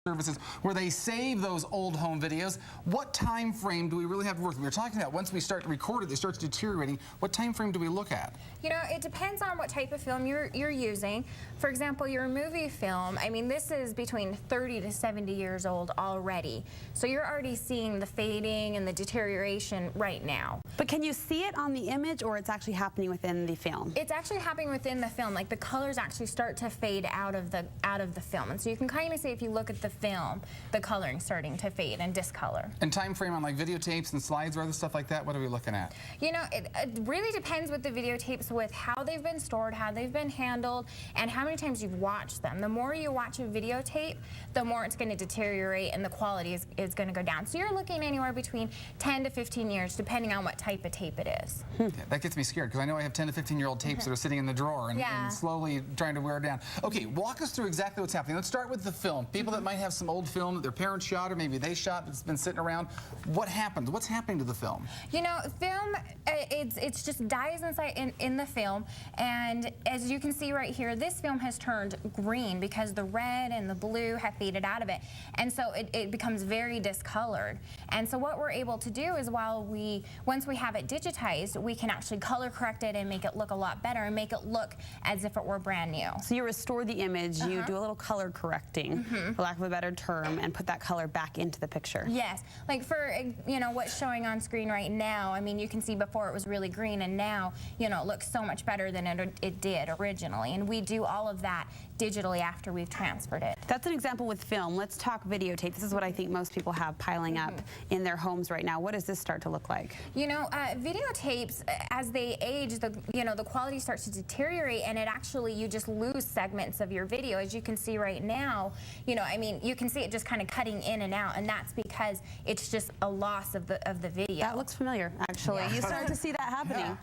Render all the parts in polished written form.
services where they save those old home videos. What time frame do we really have to work with? We were talking about once we start to record it, it starts deteriorating. What time frame do we look at? You know, it depends on what type of film you're using. For example, your movie film, I mean, this is between 30 to 70 years old already. So you're already seeing the fading and the deterioration right now. But can you see it on the image, or it's actually happening within the film? It's actually happening within the film. Like the colors actually start to fade out of the film. And so you can kind of see, if you look at the film, the coloring starting to fade and discolor. And time frame on like videotapes and slides or other stuff like that, what are we looking at? You know, it really depends with the videotapes, with how they've been stored, how they've been handled, and how many times you've watched them. The more you watch a videotape, the more it's going to deteriorate and the quality is going to go down. So you're looking anywhere between 10 to 15 years, depending on what type of tape it is. Yeah, that gets me scared, because I know I have 10 to 15-year-old tapes that are sitting in the drawer and slowly trying to wear down. Okay, walk us through exactly what's happening. Let's start with the film. People that might have some old film that their parents shot, or maybe they shot, that's been sitting around. What happens? What's happening to the film? You know, film, it's just dyes inside in the film, and as you can see right here, this film has turned green because the red and the blue have faded out of it, and so it becomes very discolored. And so what we're able to do is, once we have it digitized, we can actually color correct it and make it look a lot better and make it look as if it were brand new. So you restore the image, you do a little color correcting, for lack of a better term, and put that color back into the picture. Yes, like for, you know, what's showing on screen right now, I mean, you can see before it was really green, and now, you know, it looks so much better than it did originally. And we do all of that digitally after we've transferred it. That's an example with film. Let's talk videotape. This is what I think most people have piling up in their homes right now. What does this start to look like? You know, videotapes, as they age, the quality starts to deteriorate, and it actually, you just lose segments of your video. As you can see right now, you know, I mean, you can see it just kind of cutting in and out, and that's because it's just a loss of the video. That looks familiar, actually. You start to see that happening. Yeah.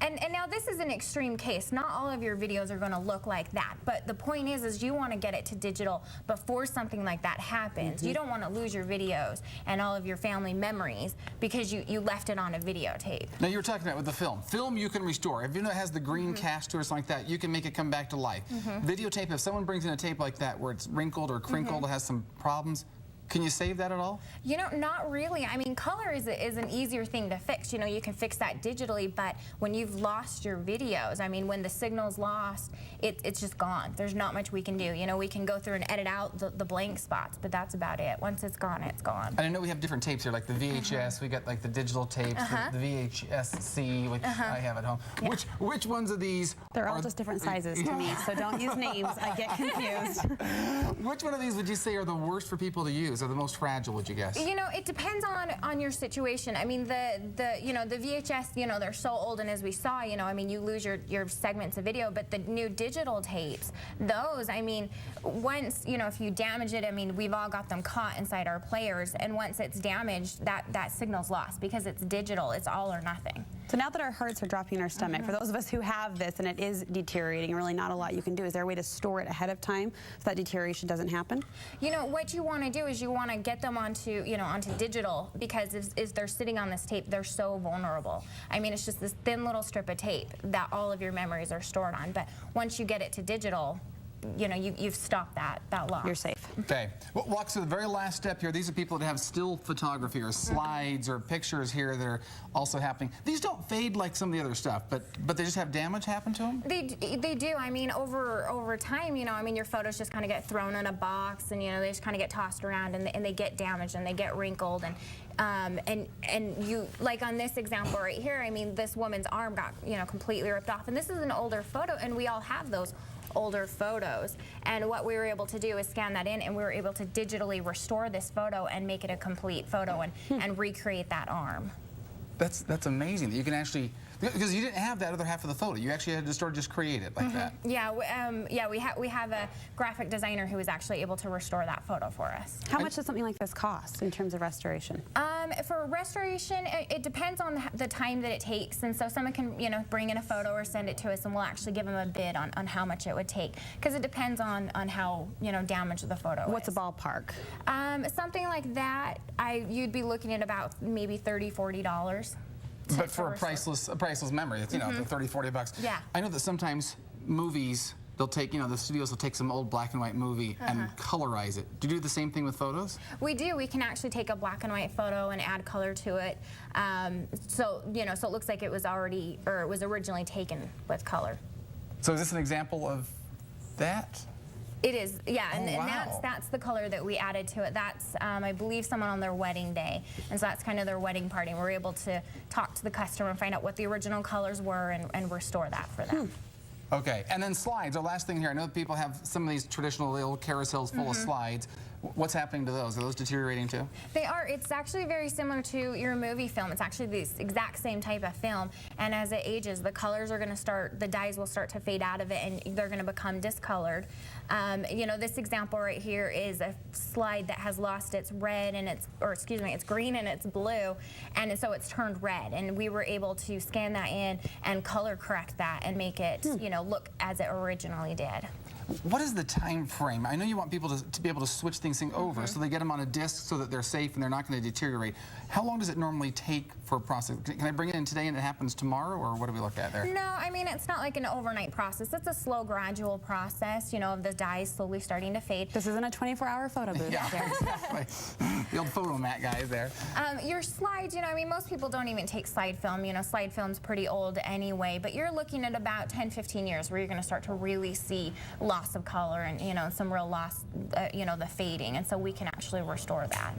And now this is an extreme case. Not all of your videos are going to look like that, but the point is you want to get it to digital before something like that happens. You don't want to lose your videos and all of your family memories because you left it on a videotape. Now, you were talking about with the film. Film you can restore. If you know it has the green cast to it or something like that, you can make it come back to life. Videotape, if someone brings in a tape like that where it's wrinkled or crinkled or has some problems, can you save that at all? You know, not really. I mean, color is an easier thing to fix. You know, you can fix that digitally, but when you've lost your videos, I mean, when the signal's lost, it's just gone. There's not much we can do. You know, we can go through and edit out the blank spots, but that's about it. Once it's gone, it's gone. And I know we have different tapes here, like the VHS, we got like the digital tapes, the VHS-C, which I have at home. Yeah. Which ones of these They're all just different sizes to me, so don't use names. I get confused. Which one of these would you say are the worst for people to use? Are the most fragile, would you guess? You know, it depends on your situation. I mean, the VHS, you know, they're so old, and as we saw, you know, I mean, you lose your segments of video, but the new digital tapes, those, I mean, once, you know, if you damage it, I mean, we've all got them caught inside our players, and once it's damaged, that signal's lost because it's digital. It's all or nothing. So now that our hearts are dropping in our stomach, for those of us who have this and it is deteriorating, really not a lot you can do, is there a way to store it ahead of time so that deterioration doesn't happen? You know, what you want to do is you want to get them onto digital, because if they're sitting on this tape, they're so vulnerable. I mean, it's just this thin little strip of tape that all of your memories are stored on. But once you get it to digital, you know, you've stopped that loss. You're safe. Okay. Well, walk through the very last step here. These are people that have still photography or slides or pictures here that are also happening. These don't fade like some of the other stuff, but they just have damage happen to them? They do. I mean, over time, you know, I mean, your photos just kind of get thrown in a box, and, you know, they just kind of get tossed around, and they get damaged, and they get wrinkled, and you, like on this example right here, I mean, this woman's arm got, you know, completely ripped off, and this is an older photo, and we all have those older photos, and what we were able to do is scan that in, and we were able to digitally restore this photo and make it a complete photo and recreate that arm. That's amazing that you can actually, because you didn't have that other half of the photo. You actually had to sort of just create it like that. Yeah, we have a graphic designer who was actually able to restore that photo for us. How much does something like this cost in terms of restoration? For restoration, it depends on the time that it takes, and so someone can, you know, bring in a photo or send it to us, and we'll actually give them a bid on how much it would take, because it depends on how, you know, damaged the photo is. What's a ballpark? Something like that, you'd be looking at about maybe $30, $40. But for a priceless memory, it's, you know, $30, $40. Yeah. I know that sometimes movies they'll take, the studios will take some old black and white movie and colorize it. Do you do the same thing with photos? We do. We can actually take a black and white photo and add color to it. So it looks like it was originally taken with color. So is this an example of that? It is, yeah, Oh, and wow. that's the color that we added to it. That's, I believe, someone on their wedding day, and so that's kind of their wedding party. We're able to talk to the customer and find out what the original colors were and restore that for them. Okay, and then slides. Our last thing here, I know that people have some of these traditional old carousels full of slides. What's happening to those? Are those deteriorating too? They are. It's actually very similar to your movie film. It's actually the exact same type of film, and as it ages, the colors are going to start, the dyes will start to fade out of it, and they're going to become discolored. This example right here is a slide that has lost its red and its green and its blue, and so it's turned red, and we were able to scan that in and color correct that and make it, look as it originally did. What is the time frame? I know you want people to be able to switch things over so they get them on a disc so that they're safe and they're not going to deteriorate. How long does it normally take for a process? Can I bring it in today and it happens tomorrow, or what do we look at there? No, I mean, it's not like an overnight process. It's a slow, gradual process, of the dyes slowly starting to fade. This isn't a 24-hour photo booth. Yeah, exactly. The old photomat guys there. Your slides, most people don't even take slide film. Slide film's pretty old anyway, but you're looking at about 10, 15 years where you're going to start to really see loss of color and, some real loss, the fading, and so we can actually restore that.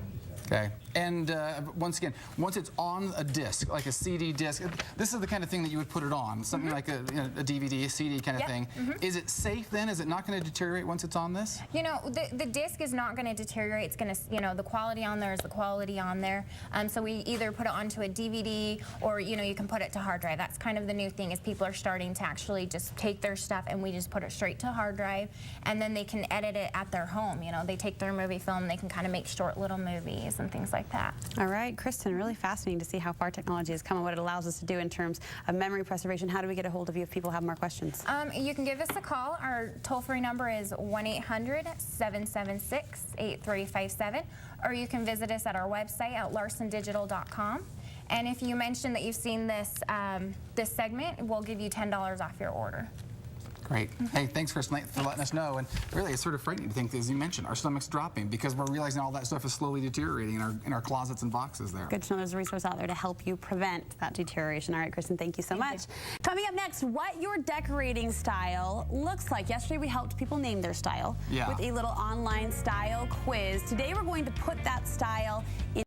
Okay, and once again, once it's on a disc, like a CD disc, this is the kind of thing that you would put it on, something like a DVD, a CD kind of thing. Is it safe then? Is it not going to deteriorate once it's on this? The disc is not going to deteriorate. It's going to, the quality on there is the quality on there. So we either put it onto a DVD or, you can put it to hard drive. That's kind of the new thing, is people are starting to actually just take their stuff and we just put it straight to hard drive, and then they can edit it at their home. They take their movie film, they can kind of make short little movies and things like that. All right, Kristen, really fascinating to see how far technology has come and what it allows us to do in terms of memory preservation. How do we get a hold of you if people have more questions? You can give us a call. Our toll-free number is 1-800-776-8357, or you can visit us at our website at larsendigital.com. And if you mention that you've seen this segment, we'll give you $10 off your order. Great. Hey, thanks for letting us know. And really, it's sort of frightening to think, as you mentioned, our stomach's dropping because we're realizing all that stuff is slowly deteriorating in our closets and boxes there. Good to know there's a resource out there to help you prevent that deterioration. All right, Kristen, thank you so much. Coming up next, what your decorating style looks like. Yesterday, we helped people name their style with a little online style quiz. Today, we're going to put that style in